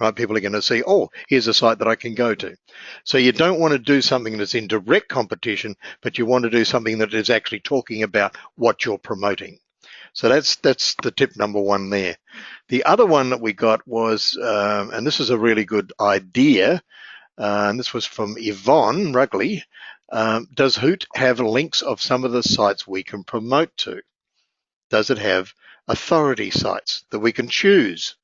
S2: right? People are going to see, oh, here's a site that I can go to. So you don't want to do something that's in direct competition, but you want to do something that is actually talking about what you're promoting. So that's the tip number one there. The other one that we got was, and this is a really good idea, and this was from Yvonne Rugley. Does Hoot have links of some of the sites we can promote to? Does it have authority sites that we can choose?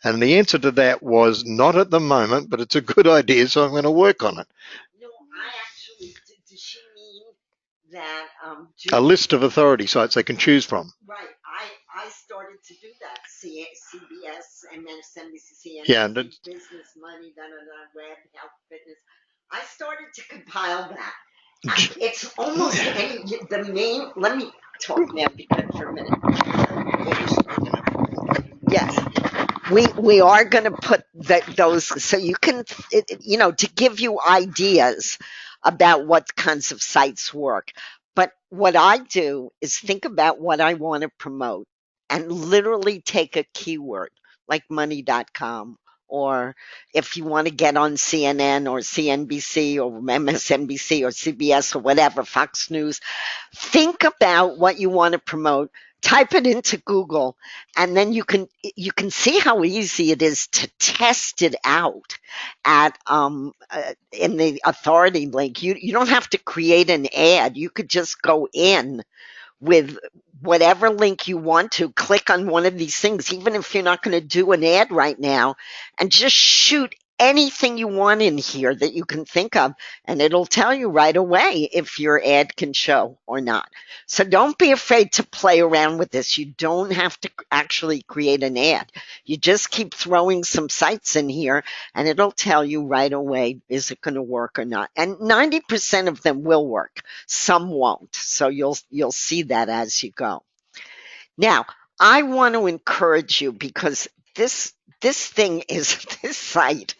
S2: And the answer to that was not at the moment, but it's a good idea, so I'm going to work on it.
S1: No, I actually, does she mean that
S2: A list of authority sites they can choose from.
S1: Right. I started to do that. CBS, MSNBC,
S2: Yeah,
S1: Business Money, Web, Health, Fitness. I started to compile that. It's almost the main. Let me talk now for a minute. Yes. We are going to put those so you can, to give you ideas about what kinds of sites work. But what I do is think about what I want to promote and literally take a keyword like money.com, or if you want to get on CNN or CNBC or MSNBC or CBS or whatever, Fox News, think about what you want to promote, type it into Google, and then you can see how easy it is to test it out at in the authority link. You don't have to create an ad. You could just go in with whatever link you want to, click on one of these things, even if you're not going to do an ad right now, and just shoot anything you want in here that you can think of, and it'll tell you right away if your ad can show or not. So don't be afraid to play around with this. You don't have to actually create an ad. You just keep throwing some sites in here and it'll tell you right away, is it going to work or not? And 90% of them will work. Some won't. So you'll see that as you go. Now, I want to encourage you because this thing is this site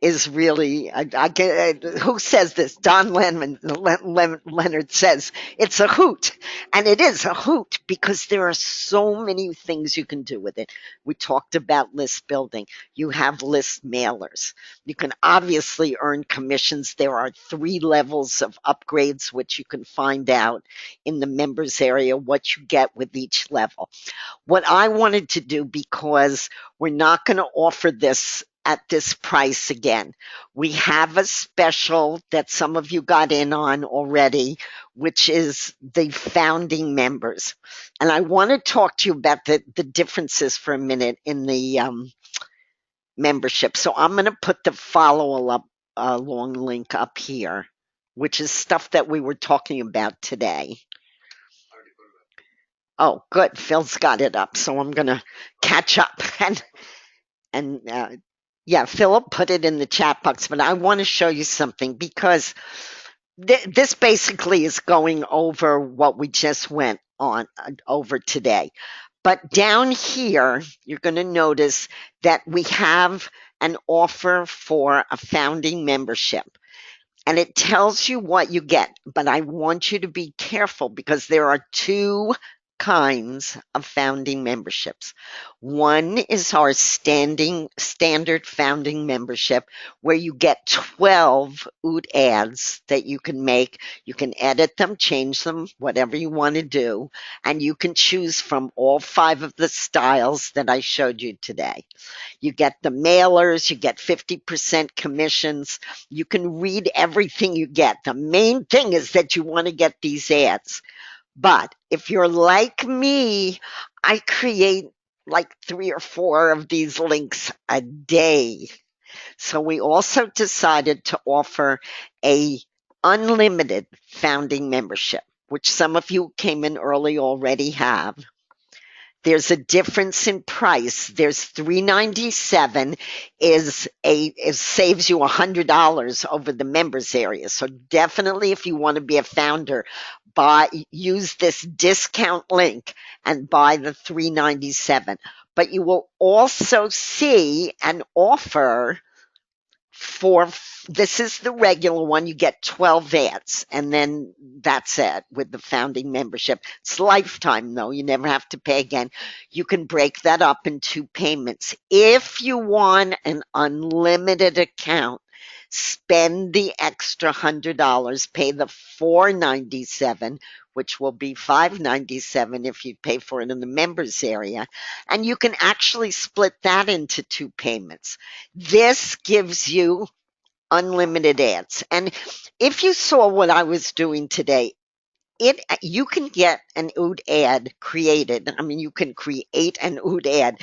S1: is really I get who says this? Don Leonard says it's a hoot, and it is a hoot because there are so many things you can do with it. We talked about list building. You have list mailers. You can obviously earn commissions. There are 3 levels of upgrades which you can find out in the members area what you get with each level. What I wanted to do, because we're not going to offer this at this price again. We have a special that some of you got in on already, which is the founding members. And I want to talk to you about the differences for a minute in the membership. So I'm going to put the follow up long link up here, which is stuff that we were talking about today. Oh, good. Phil's got it up, so I'm gonna catch up and yeah, Philip put it in the chat box. But I want to show you something because this basically is going over what we just went on over today. But down here, you're going to notice that we have an offer for a founding membership and it tells you what you get. But I want you to be careful because there are 2 kinds of founding memberships. One is our standard founding membership where you get 12 OOT ads that you can make. You can edit them, change them, whatever you want to do, and you can choose from all 5 of the styles that I showed you today. You get the mailers, you get 50% commissions. You can read everything you get. The main thing is that you want to get these ads. But if you're like me, I create like 3 or 4 of these links a day. So we also decided to offer a unlimited founding membership, which some of you came in early already have. There's a difference in price. There's 397 is saves you $100 over the members area. So definitely if you want to be a founder, use this discount link and buy the 397. But you will also see an offer for this is the regular one. You get 12 ads and then that's it with the founding membership. It's lifetime though. You never have to pay again. You can break that up in 2 payments. If you want an unlimited account, spend the extra $100, pay the 497, which will be 597 if you pay for it in the members area, and you can actually split that into 2 payments. This gives you unlimited ads. And if you saw what I was doing today, you can get an OOD ad created. I mean, you can create an OOD ad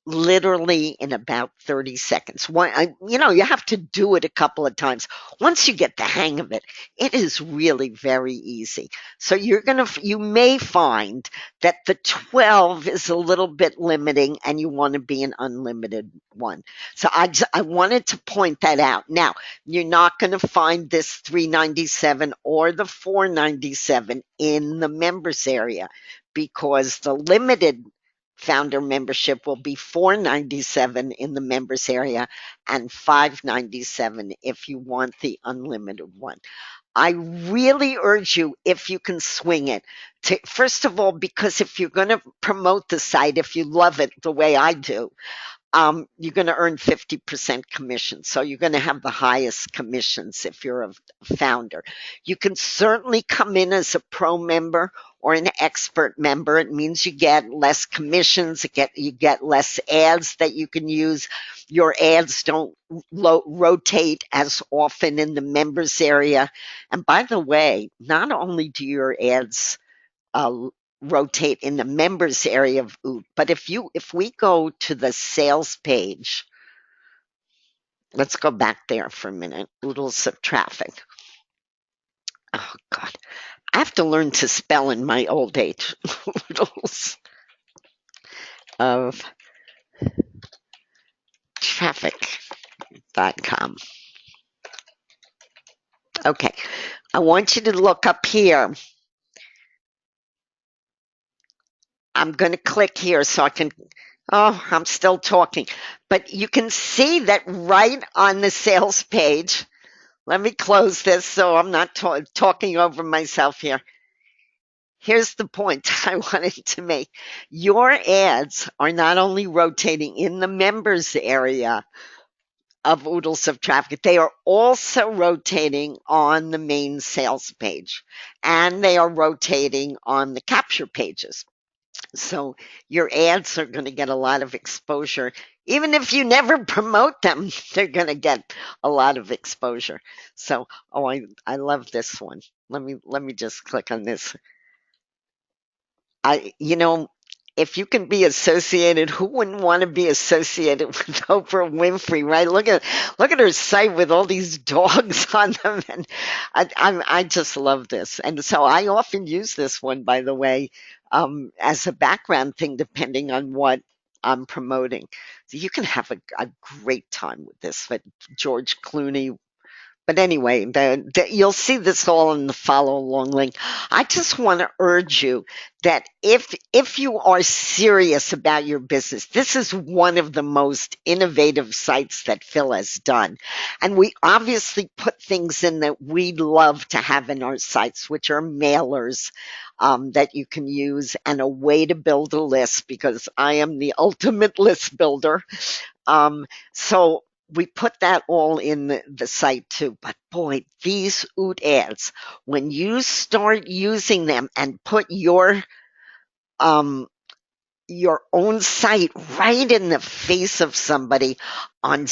S1: literally in about 30 seconds. You have to do it a couple of times. Once you get the hang of it, it is really very easy. So you may find that the 12 is a little bit limiting and you want to be an unlimited one. So I wanted to point that out. Now, you're not going to find this 397 or the 497 in the members area because the limited founder membership will be $497 in the members area and $597 if you want the unlimited one. I really urge you, if you can swing it, to first of all, because if you're going to promote the site, if you love it the way I do, you're going to earn 50% commission. So you're going to have the highest commissions if you're a founder. You can certainly come in as a pro member or an expert member. It means you get less commissions, you get less ads that you can use. Your ads don't rotate as often in the members area. And by the way, not only do your ads rotate in the members area of OOT. But if we go to the sales page, Let's go back there for a minute. Oodles of traffic. Oh God, I have to learn to spell in my old age. Oodles of traffic.com. Okay, I want you to look up here. I'm going to click here so I can. Oh, I'm still talking. But you can see that right on the sales page. Let me close this so I'm not talking over myself here. Here's the point I wanted to make. Your ads are not only rotating in the members area of Oodles of Traffic, they are also rotating on the main sales page and they are rotating on the capture pages. So your ads are going to get a lot of exposure. Even if you never promote them, they're going to get a lot of exposure. So, oh, I love this one. Let me just click on this. You know, if you can be associated, who wouldn't want to be associated with Oprah Winfrey, right? Look at her site with all these dogs on them, and I just love this. And so I often use this one, by the way, as a background thing, depending on what I'm promoting. So you can have a great time with this. But George Clooney, but anyway, you'll see this all in the follow along link. I just want to urge you that if you are serious about your business, this is one of the most innovative sites that Phil has done. And we obviously put things in that we love to have in our sites, which are mailers that you can use and a way to build a list because I am the ultimate list builder. So we put that all in the site too. But boy, these oot ads, when you start using them and put um, your own site right in the face of somebody on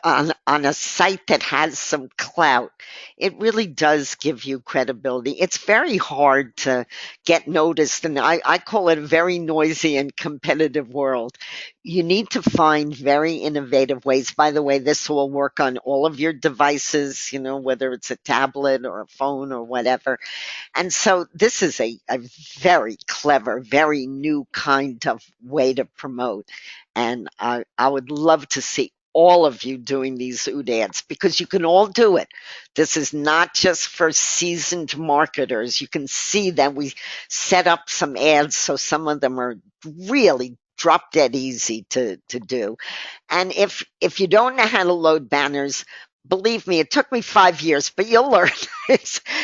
S1: on a site that has some clout, it really does give you credibility. It's very hard to get noticed, and I call it a very noisy and competitive world. You need to find very innovative ways. By the way, this will work on all of your devices, whether it's a tablet or a phone or whatever. And so this is a very clever, very new kind of way to promote. And I would love to see all of you doing these ood ads because you can all do it. This is not just for seasoned marketers. You can see that we set up some ads so some of them are really drop dead easy to do. And if you don't know how to load banners, believe me, it took me 5 years, but you'll learn.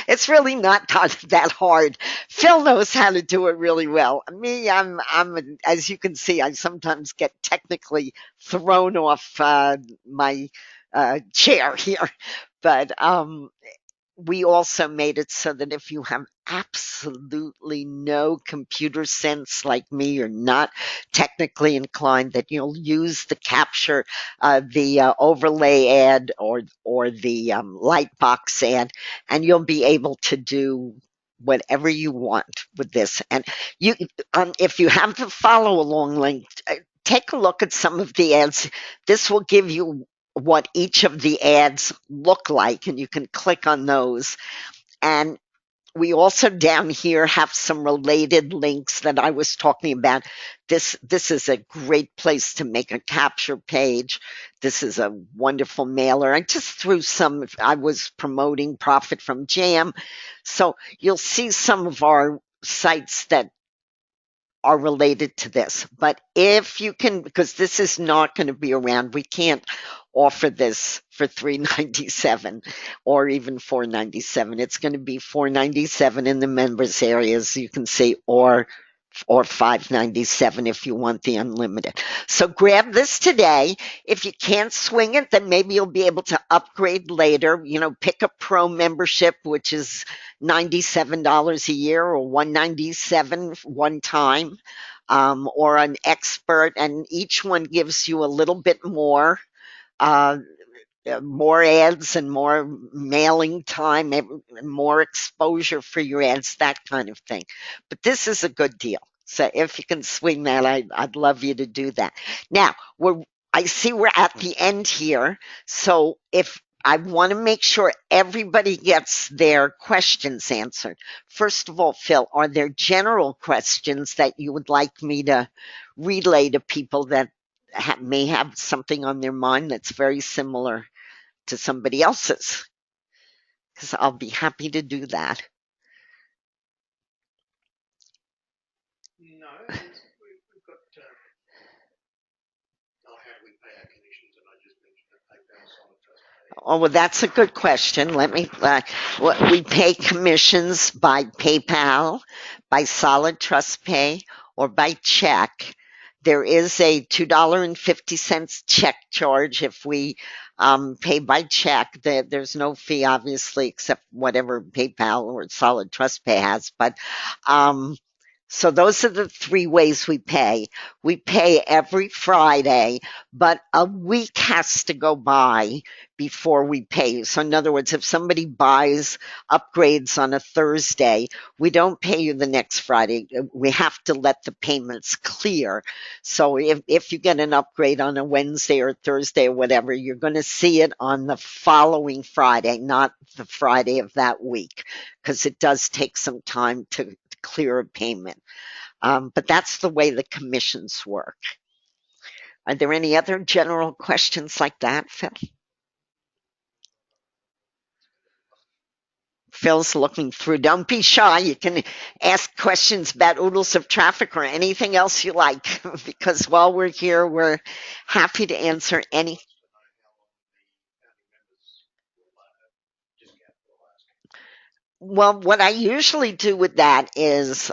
S1: It's really not that hard. Phil knows how to do it really well. Me, as you can see, I sometimes get technically thrown off my chair here, but we also made it so that if you have absolutely no computer sense like me, you're not technically inclined, that you'll use the capture, the overlay ad or the lightbox ad, and you'll be able to do whatever you want with this. And you, if you have the follow along link, take a look at some of the ads. This will give you what each of the ads look like, and you can click on those. And we also down here have some related links that I was talking about. This is a great place to make a capture page. This is a wonderful mailer. I just threw some. I was promoting Profit from Jam, so you'll see some of our sites that are related to this. But if you can, because this is not going to be around, we can't offer this for $3.97 or even $4.97. It's going to be $4.97 in the members areas, you can see, or $5.97 if you want the unlimited. So grab this today. If you can't swing it, then maybe you'll be able to upgrade later. Pick a pro membership, which is $97 a year or $197 one time, or an expert, and each one gives you a little bit uh, more ads and more mailing time, and more exposure for your ads, that kind of thing. But this is a good deal. So if you can swing that, I'd love you to do that. Now, I see we're at the end here. So if I want to make sure everybody gets their questions answered. First of all, Phil, are there general questions that you would like me to relay to people that may have something on their mind that's very similar to somebody else's? Because I'll be happy to do that.
S2: No, we've got. Oh, how do we pay our commissions? And I just mentioned that PayPal, Solid Trust Pay.
S1: Oh, well, that's a good question. We pay commissions by PayPal, by Solid Trust Pay, or by check. There is a $2.50 check charge if we pay by check. There's no fee, obviously, except whatever PayPal or Solid Trust Pay has. But um, so those are the three ways we pay. We pay every Friday, but a week has to go by before we pay. So in other words, if somebody buys upgrades on a Thursday, we don't pay you the next Friday. We have to let the payments clear. So if you get an upgrade on a Wednesday or Thursday or whatever, you're going to see it on the following Friday, not the Friday of that week, because it does take some time to clear a payment. But that's the way the commissions work. Are there any other general questions like that, Phil? Phil's looking through. Don't be shy. You can ask questions about oodles of traffic or anything else you like, because while we're here, we're happy to answer any. Well, what I usually do with that is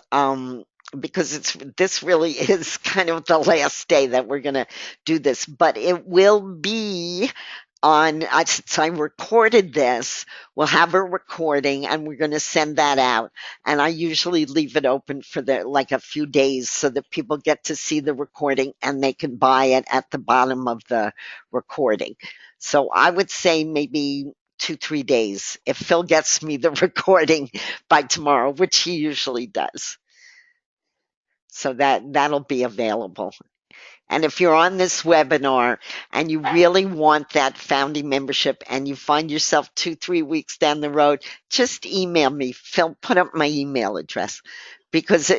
S1: because it's this really is kind of the last day that we're going to do this, but it will be on since I recorded this, we'll have a recording and we're going to send that out. And I usually leave it open for like a few days so that people get to see the recording and they can buy it at the bottom of the recording. So I would say maybe 2, 3 days if Phil gets me the recording by tomorrow, which he usually does. So that'll be available. And if you're on this webinar and you really want that founding membership and you find yourself 2, 3 weeks down the road, just email me. Phil, put up my email address. Because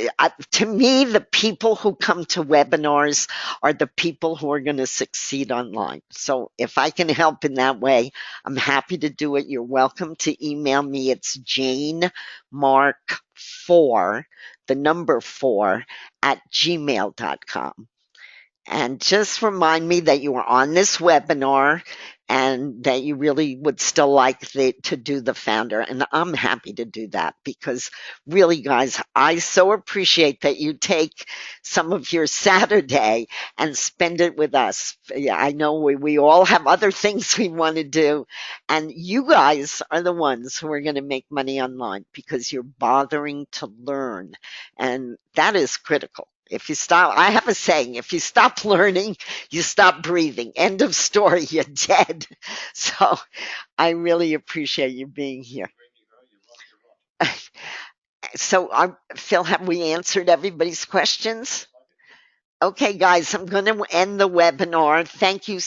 S1: to me, the people who come to webinars are the people who are going to succeed online. So if I can help in that way, I'm happy to do it. You're welcome to email me. It's Jane Mark 4, the number 4, at gmail.com. And just remind me that you are on this webinar and that you really would still like to do the founder. And I'm happy to do that because really, guys, I so appreciate that you take some of your Saturday and spend it with us. Yeah, I know we all have other things we want to do. And you guys are the ones who are going to make money online because you're bothering to learn. And that is critical. If you stop, I have a saying, if you stop learning, you stop breathing. End of story, you're dead. So I really appreciate you being here. So, Phil, have we answered everybody's questions? Okay, guys, I'm going to end the webinar. Thank you